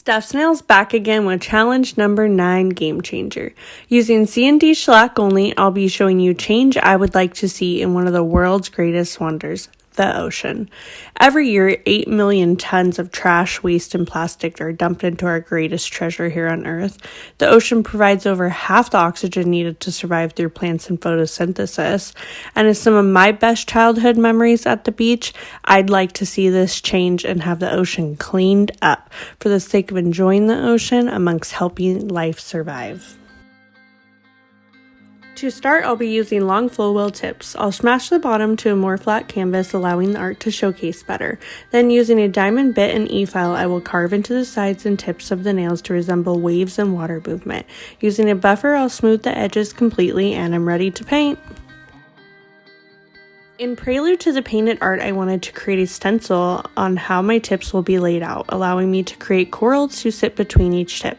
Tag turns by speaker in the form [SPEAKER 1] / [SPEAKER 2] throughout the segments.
[SPEAKER 1] Stuffed Snails back again with challenge number 9, Game Changer. Using C&D shellac only, I'll be showing you change I would like to see in one of the world's greatest wonders, the ocean. Every year, 8 million tons of trash, waste, and plastic are dumped into our greatest treasure here on Earth. The ocean provides over half the oxygen needed to survive through plants and photosynthesis. And as some of my best childhood memories at the beach, I'd like to see this change and have the ocean cleaned up for the sake of enjoying the ocean amongst helping life survive. To start, I'll be using long flow wheel tips. I'll smash the bottom to a more flat canvas, allowing the art to showcase better. Then using a diamond bit and E-file, I will carve into the sides and tips of the nails to resemble waves and water movement. Using a buffer, I'll smooth the edges completely and I'm ready to paint. In prelude to the painted art, I wanted to create a stencil on how my tips will be laid out, allowing me to create corals to sit between each tip.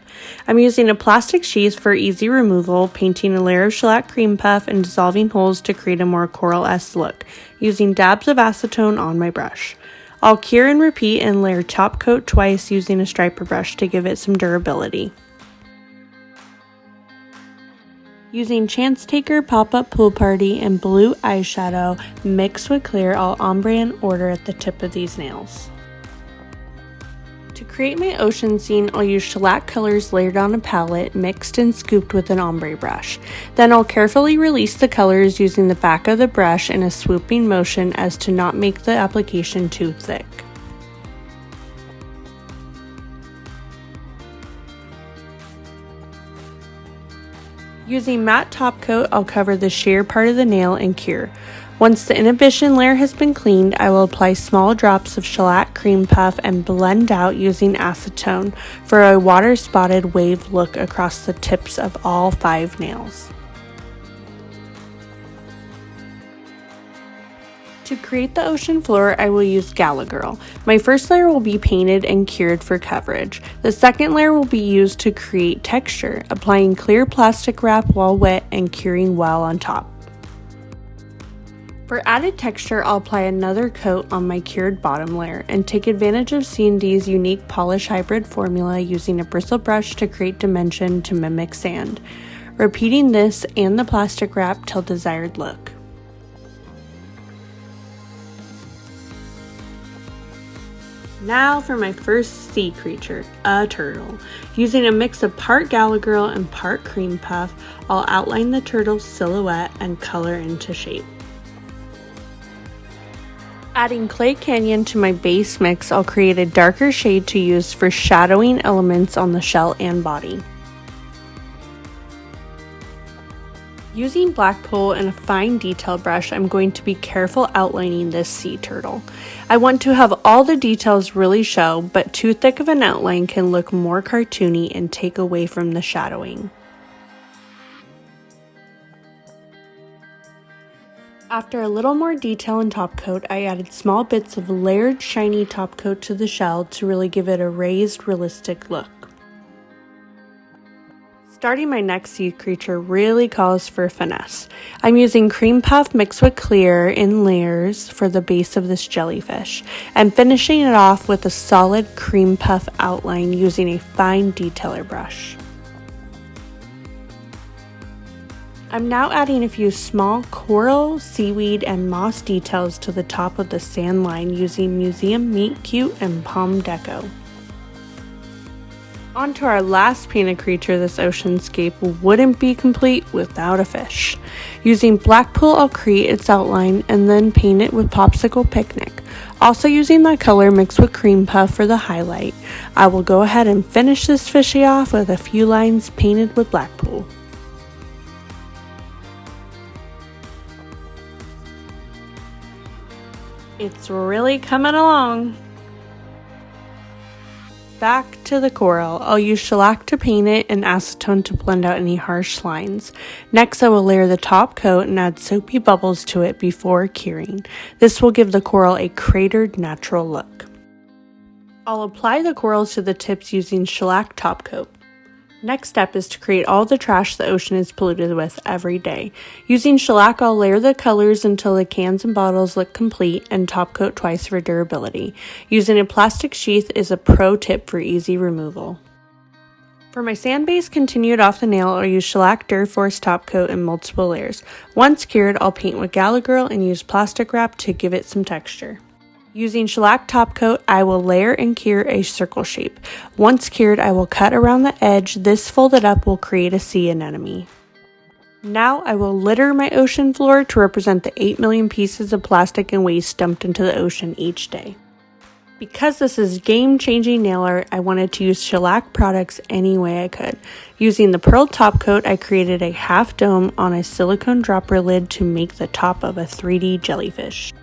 [SPEAKER 1] I'm using a plastic sheath for easy removal, painting a layer of shellac cream puff and dissolving holes to create a more coral-esque look, using dabs of acetone on my brush. I'll cure and repeat and layer top coat twice using a striper brush to give it some durability. Using Chance Taker Pop-Up Pool Party and blue eyeshadow mixed with clear, I'll ombre in order at the tip of these nails. To create my ocean scene, I'll use shellac colors layered on a palette, mixed and scooped with an ombre brush. Then I'll carefully release the colors using the back of the brush in a swooping motion as to not make the application too thick. Using matte top coat, I'll cover the sheer part of the nail and cure. Once the inhibition layer has been cleaned, I will apply small drops of shellac cream puff and blend out using acetone for a water spotted wave look across the tips of all 5 nails. To create the ocean floor, I will use Gala Girl. My first layer will be painted and cured for coverage. The second layer will be used to create texture, applying clear plastic wrap while wet and curing well on top. For added texture, I'll apply another coat on my cured bottom layer and take advantage of C&D's unique polish hybrid formula using a bristle brush to create dimension to mimic sand, repeating this and the plastic wrap till desired look. Now for my first sea creature, a turtle. Using a mix of part Gala Girl and part cream puff, I'll outline the turtle's silhouette and color into shape. Adding Clay Canyon to my base mix, I'll create a darker shade to use for shadowing elements on the shell and body. Using black pull and a fine detail brush, I'm going to be careful outlining this sea turtle. I want to have all the details really show, but too thick of an outline can look more cartoony and take away from the shadowing. After a little more detail in top coat, I added small bits of layered shiny top coat to the shell to really give it a raised, realistic look. Starting my next sea creature really calls for finesse. I'm using cream puff mixed with clear in layers for the base of this jellyfish, and finishing it off with a solid cream puff outline using a fine detailer brush. I'm now adding a few small coral, seaweed, and moss details to the top of the sand line using Museum Meet Cute and Palm Deco. On to our last painted creature. This oceanscape wouldn't be complete without a fish. Using black pull, I'll create its outline and then paint it with Popsicle Picnic. Also using that color mixed with cream puff for the highlight, I will go ahead and finish this fishy off with a few lines painted with black pull. It's really coming along. Back to the coral. I'll use shellac to paint it and acetone to blend out any harsh lines. Next, I will layer the top coat and add soapy bubbles to it before curing. This will give the coral a cratered, natural look. I'll apply the corals to the tips using shellac top coat. Next step is to create all the trash the ocean is polluted with every day. Using shellac, I'll layer the colors until the cans and bottles look complete and top coat twice for durability. Using a plastic sheath is a pro tip for easy removal. For my sand-based continued off the nail, I'll use shellac Durforce top coat in multiple layers. Once cured, I'll paint with Gallagher and use plastic wrap to give it some texture. Using shellac top coat, I will layer and cure a circle shape. Once cured, I will cut around the edge. This folded up will create a sea anemone. Now I will litter my ocean floor to represent the 8 million pieces of plastic and waste dumped into the ocean each day. Because this is game-changing nail art, I wanted to use shellac products any way I could. Using the pearl top coat, I created a half dome on a silicone dropper lid to make the top of a 3D jellyfish.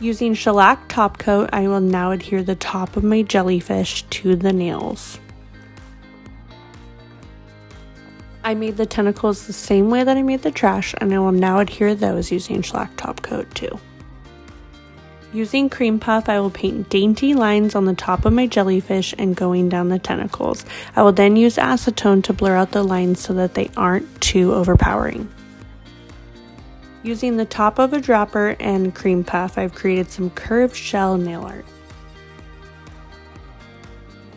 [SPEAKER 1] Using shellac top coat, I will now adhere the top of my jellyfish to the nails. I made the tentacles the same way that I made the trash, and I will now adhere those using shellac top coat too. Using cream puff, I will paint dainty lines on the top of my jellyfish and going down the tentacles. I will then use acetone to blur out the lines so that they aren't too overpowering. Using the top of a dropper and cream puff, I've created some curved shell nail art.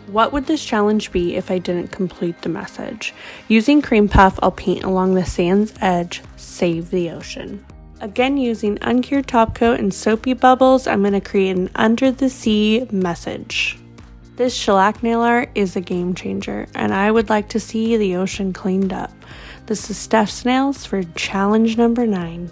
[SPEAKER 1] What would this challenge be if I didn't complete the message? Using cream puff, I'll paint along the sand's edge, save the ocean. Again, using uncured top coat and soapy bubbles, I'm going to create an under the sea message. This shellac nail art is a game changer, and I would like to see the ocean cleaned up. This is Steph's Nails for challenge number 9.